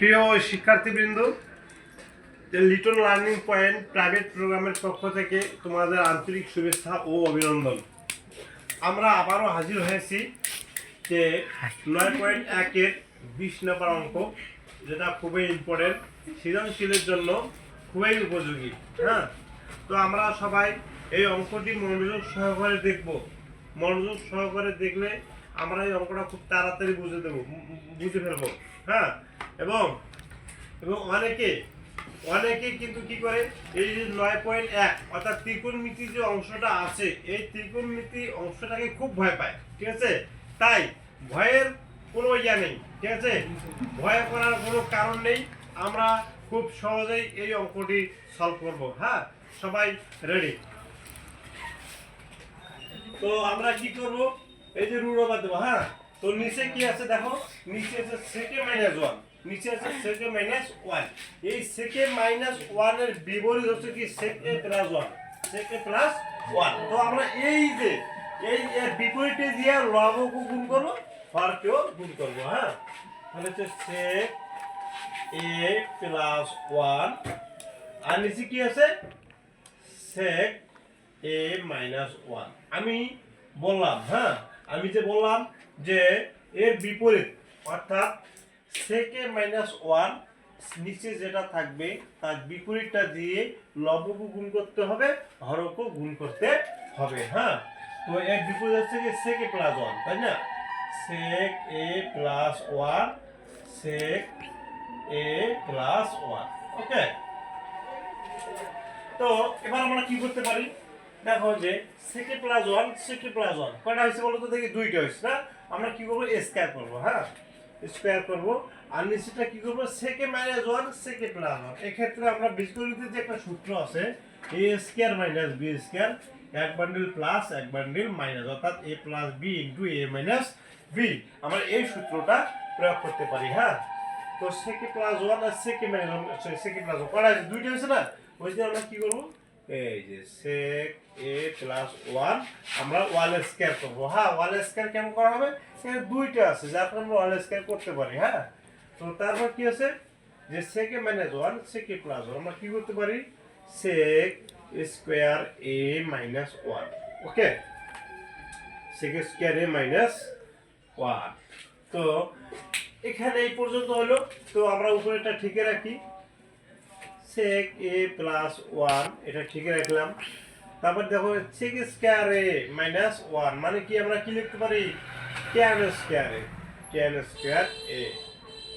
প্রিয় শিক্ষার্থীবৃন্দ, little learning point private প্রোগ্রামের পক্ষ থেকে তোমাদের আন্তরিক শুভেচ্ছা ও অভিনন্দন। আমরা আবারও হাজির হয়েছি যে 9.1-এর 20 নম্বর অঙ্ক, যেটা খুবই ইম্পর্টেন্ট, সৃজনশীলের জন্য খুবই উপযোগী। হ্যাঁ, তো আমরা সবাই এই অঙ্কটি মনোযোগ সহকারে দেখব। মনোযোগ সহকারে দেখলে আমরা এই অঙ্কটা খুব তাড়াতাড়ি বুঝে ফেলবো। হ্যাঁ, এবং অনেকে কিন্তু কি করে, এই যে 9.1 অর্থাৎ ত্রিকোণমিতি যে অংশটা আছে, এই ত্রিকোণমিতি অংশটাকে খুব ভয় পায়। ঠিক আছে, তাই ভয়ের কোনো ইয়া নেই। ঠিক আছে, ভয় করার কোনো কারণ নেই। আমরা খুব সহজেই এই অঙ্কটি সলভ করব। হ্যাঁ, সবাই রেডি? তো আমরা কি করব, এই যে রুট ওভার দেবো। হ্যাঁ, তো নিচে কি আছে দেখো, নিচে আছে সেকে মাইনাস 1, নিচে আছে সেকে মাইনাস 1। এই সেকে মাইনাস 1 এর বিপরীত হচ্ছে কি সেকে প্লাস 1, সেকে প্লাস 1। তো আমরা এই যে এর বিপরীতে দিয়ে লবকে গুণ করব, হরকেও গুণ করব। হ্যাঁ, তাহলে হচ্ছে সেক এ প্লাস 1, আর নিচে কি আছে সেক এ মাইনাস 1। আমি বললাম, হ্যাঁ, আমি যে বললাম যে এর বিপরীত অর্থাৎ সেকে মাইনাস 1 নিচে যেটা থাকবে তার বিপরীতটা দিয়ে লবকে গুণ করতে হবে, হরকে গুণ করতে হবে। হ্যাঁ, তো এর বিপরীত হচ্ছে কি সেকে প্লাস 1, তাই না? সেক এ প্লাস 1, সেক এ প্লাস 1। ওকে, তো এবার আমরা কি করতে পারি, দেখো যে সেকে প্লাস 1, সেকে প্লাস 1 কয়টা হয়েছে বলো তো দেখি? দুইটা হয়েছে না? আমরা কি করবো, স্কয়ার করবো। হ্যাঁ, স্কয়ার করব, আর নিচেটা কি করবো, সেকে মাইনাস 1, সেকে প্লাস 1। এক্ষেত্রে আমরা বীজগণিতের যে একটা সূত্র আছে, এ স্কয়ার মাইনাস বি স্কয়ার, এক বান্ডিল প্লাস এক বান্ডিল মাইনাস, অর্থাৎ এ প্লাস বি ইন্টু এ মাইনাস বি, আমরা এই সূত্রটা প্রয়োগ করতে পারি। হ্যাঁ, তো সেকে প্লাস 1 আর সেকে মাইনাস সেকে প্লাস 1 কয়টা হয়েছে? দুইটা হয়েছে না? ওই যে আমরা কি করবো, এই যে sec a প্লাস 1 আমরা ওয়াল স্কয়ার করব। হ্যাঁ, ওয়াল স্কয়ার কেমন করা হবে, এর দুইটা আছে যার কারণে আমরা ওয়াল স্কয়ার করতে পারি। হ্যাঁ, তো তারপর কি আছে যে sec a minus 1, sec a plus 1 আমরা কি করতে পারি, sec square a minus 1। Okay, sec square a minus 1। তো এখানে এই পর্যন্ত হলো। তো আমরা উপরেটা ঠিকই রাখি, sec a প্লাস 1 এটা ঠিক রাখলাম। তারপর দেখো sec স্কয়ার a মাইনাস 1 মানে কি, আমরা কি লিখতে পারি, tan square a, tan square a।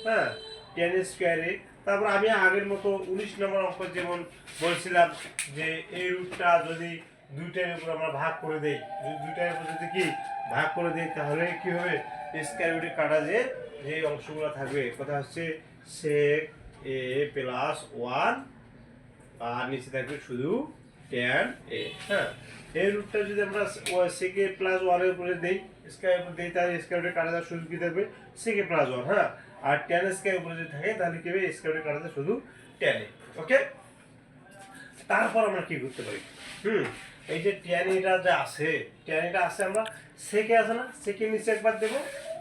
হ্যাঁ, tan স্কয়ার a। তারপর আমি আগের মতো 19 নম্বর অঙ্ক যেমন বলছিলাম যে এই রুটটা যদি দুইটার উপর আমরা ভাগ করে দেই, যদি দুইটার উপর যদি কি ভাগ করে দেই, তাহলে কি হবে, স্কয়ার রুটে কাটা যে অংশগুলো থাকবে, কথা হচ্ছে sec a প্লাস 1 আর নিচে থাকবে শুধু tan a। হ্যাঁ, এই রুটটা যদি আমরা sec a প্লাস 1 এর উপরে দেই, স্কয়ার উপরে দেই, তাহলে স্কয়ার রুটে কাটা যাবে শুধু কি থাকবে, sec a প্লাস 1। হ্যাঁ, আর tan স্কয়ার উপরে যদি থাকে তাহলে কি হবে, স্কয়ার রুটে কাটা যাবে শুধু tan a। ওকে, তারপর আমরা কি করতে পারি, এই যে tan এটা যে আছে, tan এটা আছে, আমরা sec a আছে না, sec এর নিচে একবার দেব,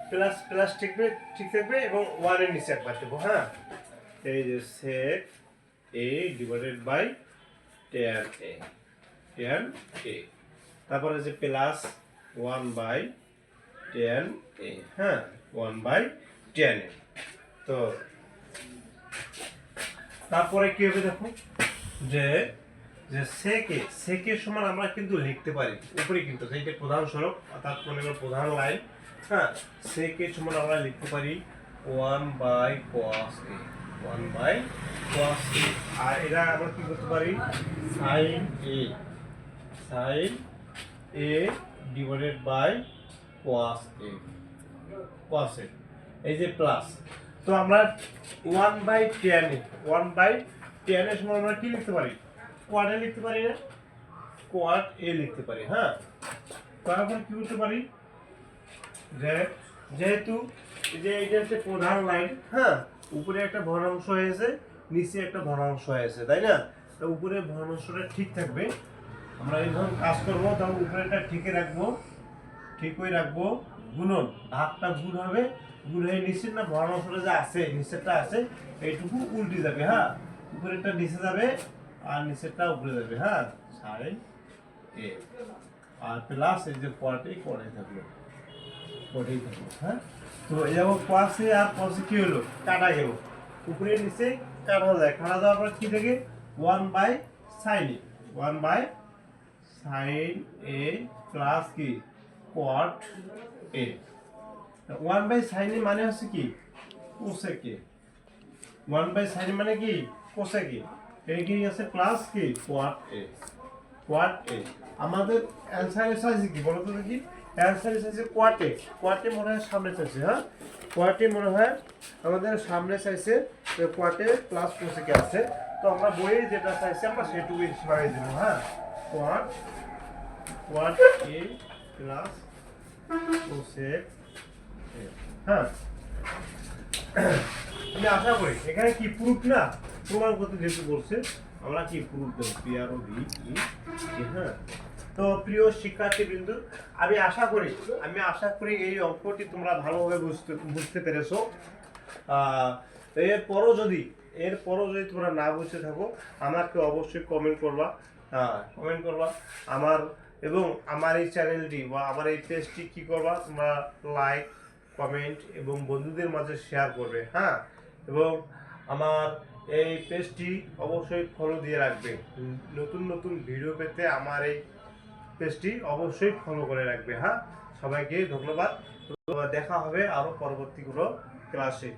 প্লাস প্লাস ঠিক থাকবে এবং 1 এর নিচে একবার দেব। হ্যাঁ, এই যে sec a divided by tan a, tan a, তারপরে যে প্লাস 1 বাই tan a। হ্যাঁ, 1 বাই tan a। তো তারপরে কি হবে দেখো, যে sec a সমান আমরা কিন্তু লিখতে পারি উপরে, কিন্তু এইটা প্রধান সড়ক অর্থাৎ মনে করো প্রধান লাইন। হ্যাঁ, sec a সমান আমরা লিখতে পারি 1 by cos a, 1 by cos a। আর এটা আমরা কি করতে পারি, sin a divided by cos a, cos a, এই যে প্লাস। তো আমরা 1 by tan a, 1 by tan a সমান আমরা কি লিখতে পারি, quad a লিখতে পারি না, quad a লিখতে পারি। হ্যাঁ, তারপর কি করতে পারি, যে যেহেতু যে এটা হচ্ছে প্রধান লাইন, হ্যাঁ, উপরে একটা ভগ্নাংশ হয়েছে, নিচে একটা ভগ্নাংশ হয়েছে, তাই না? তো উপরে ভগ্নাংশটা ঠিক থাকবে, আমরা যখন কাজ করবো তখন উপরেটা ঠিকই রাখবো, গুণন ভাগটা গুণ হবে, গুণ হয়ে নিচের না ভগ্নাংশটা যে আছে নিচেরটা আছে এইটুকু উল্টে যাবে, হ্যাঁ, উপরেরটা নিচে যাবে আর নিচেরটা উপরে যাবে, হ্যাঁ, সাইন এ আর প্লাস এই যে কোয়ার্টে করে থাকলো, কোয়ার্টেই থাকলো, হ্যাঁ। তো এই যাবো কোয়াসে আর কসে কি হলো কাটা গেল, উপরে নিচে কাটা যায়, কাটা যাওয়ার পর কি থাকে 1/sin a, 1/sin a plus কি cot a, 1/sin a মানে হচ্ছে কি cosec a, 1/sin a মানে কি cosec a, এই কি আছে প্লাস কি cot a, cot a। আমাদের অ্যানসারের সাইজ কি বলো তো দেখি, অ্যানসারের size cot a, cot a মনে হয় সামনে চাইছে, হ্যাঁ, cot a মনে হয় আমাদের সামনে চাইছে, cot a plus cosec a আছে, তো আমরা বইয়ে যেটা চাইছি আমরা সেটুকুই লাগাই দেব, হ্যাঁ, cot a plus cosec a, হ্যাঁ। আমি আশা করি এখানে কি প্রুফ না প্রমাণ করতে যেহেতু বলছে আমরা কি প্রুফ দেব পিআরও ভি ই, হ্যাঁ। তো প্রিয় শিক্ষার্থী বিন্দু আমি আশা করি এই অঙ্কটি তোমরা ভালোভাবে বুঝতে পেরেছো। এরপরও যদি তোমরা না বুঝতে থাকো আমাকে অবশ্যই কমেন্ট করবা, হ্যাঁ, কমেন্ট করবা আমার, এবং আমার এই চ্যানেলটি বা আমার এই পেজটি কি করবা তোমরা লাইক কমেন্ট এবং বন্ধুদের মাঝে শেয়ার করবে, হ্যাঁ, এবং আমার এই পেজটি অবশ্যই ফলো দিয়ে রাখবে, নতুন নতুন ভিডিও পেতে আমার এই পেজটি অবশ্যই ফলো করে রাখবে, হ্যাঁ। সবাইকে ধন্যবাদ, দেখা হবে আরো পরবর্তী কোনো ক্লাসে।